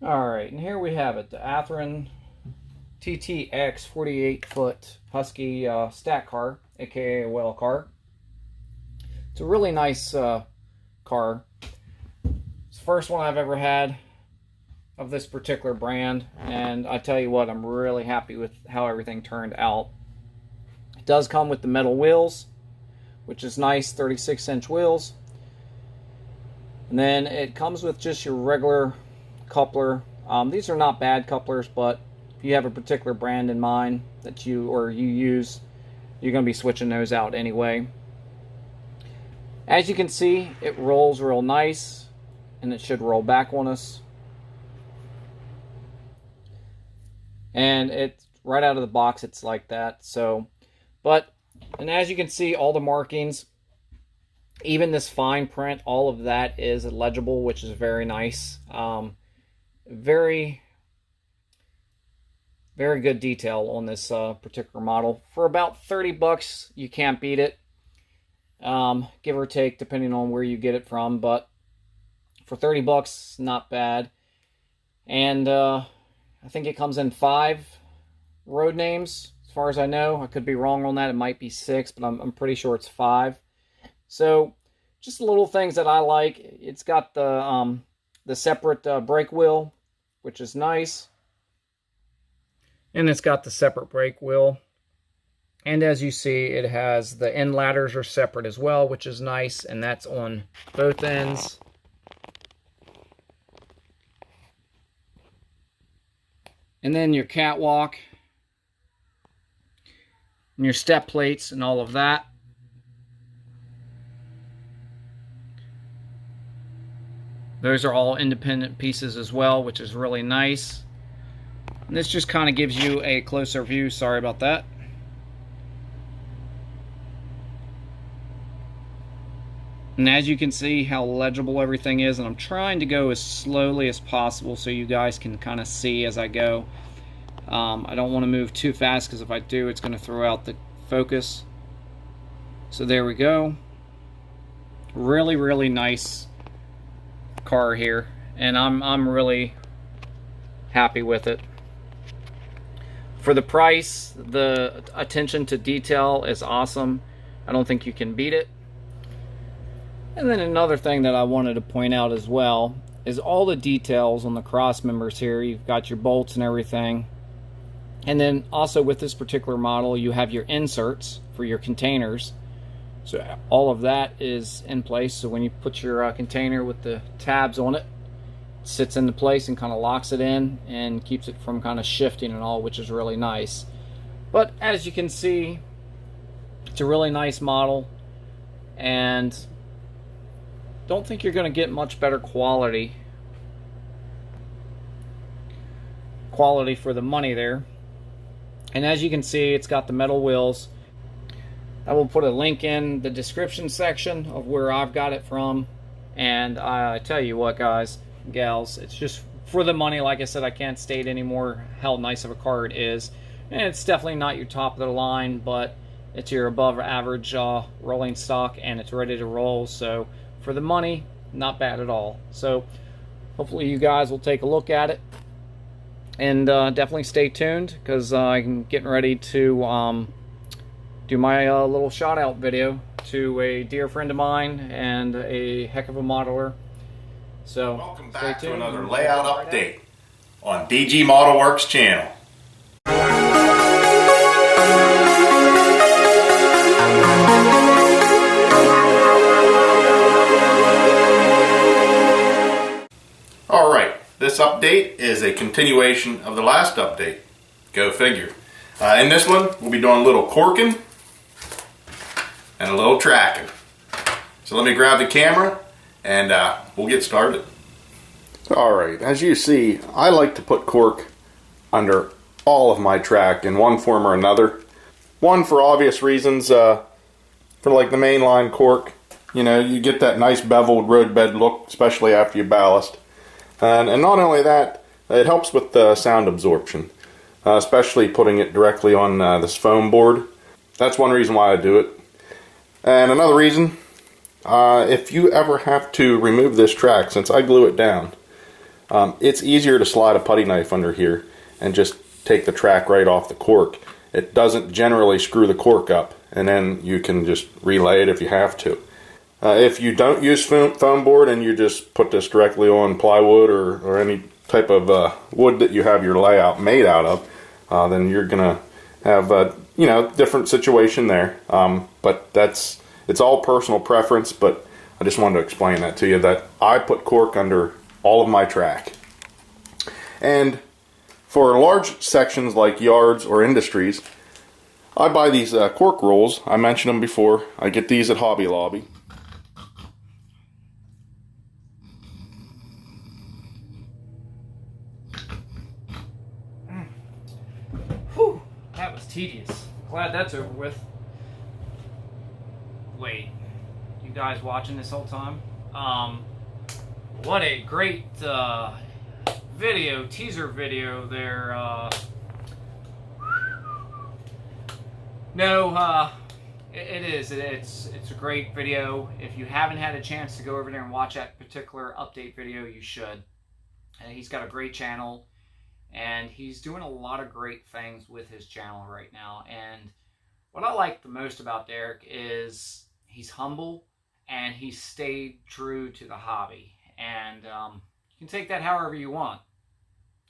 Alright, and here we have it, the Athearn TTX 48-foot Husky stack car, aka a whale car. It's a really nice car. It's the first one I've ever had of this particular brand, and I tell you what, I'm really happy with how everything turned out. It does come with the metal wheels, which is nice, 36-inch wheels. And then it comes with just your regular coupler. These are not bad couplers, but if you have a particular brand in mind that you use, you're going to be switching those out anyway. As you can see, it rolls real nice, and it should roll back on us. And it's right out of the box, it's like that. So, and as you can see, all the markings, even this fine print, all of that is legible, which is very nice. Very good detail on this particular model. For about 30 bucks, you can't beat it. Give or take, depending on where you get it from. But for 30 bucks, not bad. And I think it comes in 5 road names, as far as I know. I could be wrong on that. It might be 6, but I'm pretty sure it's 5. So, just little things that I like. It's got the separate brake wheel, which is nice. And it's got the separate brake wheel. And as you see, it has the end ladders are separate as well, which is nice. And that's on both ends. And then your catwalk, and your step plates and all of that. Those are all independent pieces as well, which is really nice. And this just kind of gives you a closer view. Sorry about that. And as you can see how legible everything is, and I'm trying to go as slowly as possible so you guys can kind of see as I go. I don't want to move too fast, because if I do, it's going to throw out the focus. So there we go. Really, really nice car here, and I'm really happy with it. For the price, the attention to detail is awesome. I don't think you can beat it. And then another thing that I wanted to point out as well is all the details on the cross members here. You've got your bolts and everything. And then also with this particular model, you have your inserts for your containers. So all of that is in place. So when you put your container with the tabs on it, it sits into place and kind of locks it in and keeps it from kind of shifting and all, which is really nice. But as you can see, it's a really nice model, and don't think you're going to get much better quality for the money there. And as you can see, it's got the metal wheels. I will put a link in the description section of where I've got it from. And I tell you what, guys, gals, it's just for the money. Like I said, I can't state anymore how nice of a car it is. And it's definitely not your top of the line, but it's your above average rolling stock, and it's ready to roll. So for the money, not bad at all. So hopefully you guys will take a look at it, and definitely stay tuned, because I'm getting ready to do my little shout out video to a dear friend of mine and a heck of a modeler. So welcome back to another layout update on DG Model Works channel. Alright, this update is a continuation of the last update. Go figure. In this one, we'll be doing a little corking and a little tracking. So let me grab the camera and we'll get started. Alright, as you see, I like to put cork under all of my track in one form or another. One, for obvious reasons, for like the mainline cork, you know, you get that nice beveled roadbed look, especially after you ballast. And not only that, it helps with the sound absorption, especially putting it directly on this foam board. That's one reason why I do it. And another reason, if you ever have to remove this track, since I glue it down, It's easier to slide a putty knife under here and just take the track right off the cork. It doesn't generally screw the cork up, and then you can just relay it if you have to. If you don't use foam board and you just put this directly on plywood or any type of wood that you have your layout made out of, then you're gonna have a different situation there. But it's all personal preference. But I just wanted to explain that to you, that I put cork under all of my track. And for large sections like yards or industries, I buy these cork rolls. I mentioned them before. I get these at Hobby Lobby. Whew, that was tedious. Glad that's over with. Wait, you guys watching this whole time? What a great teaser video there. It's a great video. If you haven't had a chance to go over there and watch that particular update video, you should. And he's got a great channel, and he's doing a lot of great things with his channel right now. And what I like the most about Derek is he's humble, and he stayed true to the hobby. And you can take that however you want.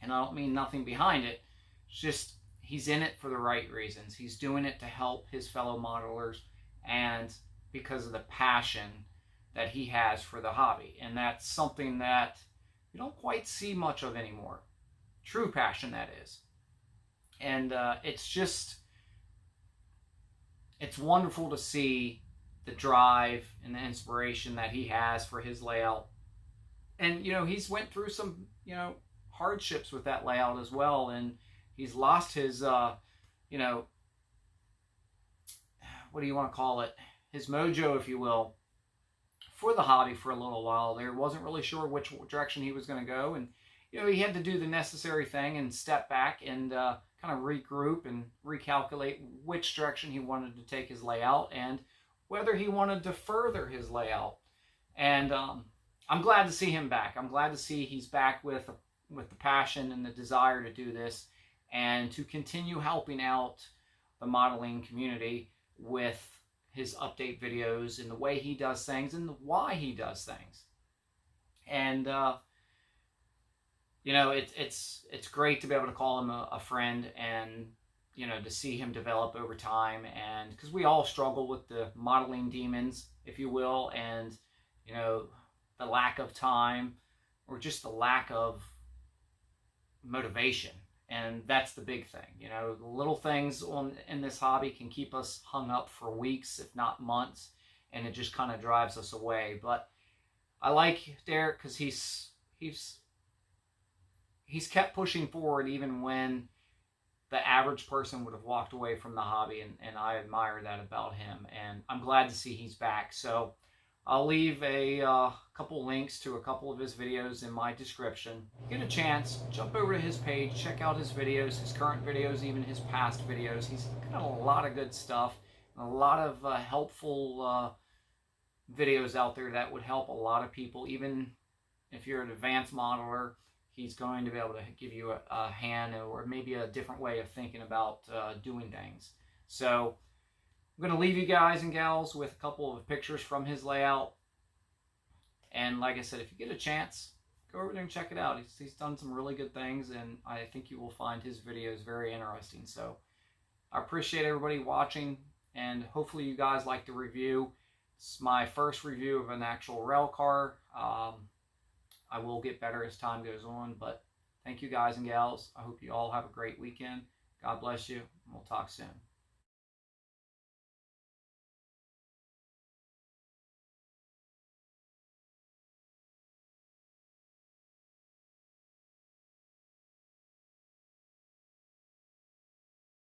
And I don't mean nothing behind it. It's just he's in it for the right reasons. He's doing it to help his fellow modelers, and because of the passion that he has for the hobby. And that's something that you don't quite see much of anymore. True passion, that is. And it's wonderful to see the drive and the inspiration that he has for his layout. And, he's went through some, hardships with that layout as well. And he's lost his, what do you want to call it? His mojo, if you will, for the hobby for a little while there. Wasn't really sure which direction he was going to go. And, he had to do the necessary thing and step back and kind of regroup and recalculate which direction he wanted to take his layout and whether he wanted to further his layout. And I'm glad to see him back. I'm glad to see he's back with the passion and the desire to do this and to continue helping out the modeling community with his update videos and the way he does things and why he does things. And it's great to be able to call him a friend, and to see him develop over time. And because we all struggle with the modeling demons, if you will, and the lack of time or just the lack of motivation. And that's the big thing. The little things in this hobby can keep us hung up for weeks, if not months, and it just kind of drives us away. But I like Derek because he's kept pushing forward even when the average person would have walked away from the hobby, and I admire that about him. And I'm glad to see he's back. So I'll leave a couple links to a couple of his videos in my description. Get a chance, jump over to his page, check out his videos, his current videos, even his past videos. He's got a lot of good stuff, a lot of helpful videos out there that would help a lot of people. Even if you're an advanced modeler, he's going to be able to give you a hand or maybe a different way of thinking about doing things. So I'm going to leave you guys and gals with a couple of pictures from his layout. And like I said, if you get a chance, go over there and check it out. He's done some really good things, and I think you will find his videos very interesting. So I appreciate everybody watching, and hopefully you guys like the review. It's my first review of an actual rail car. I will get better as time goes on, but thank you guys and gals. I hope you all have a great weekend. God bless you, and we'll talk soon.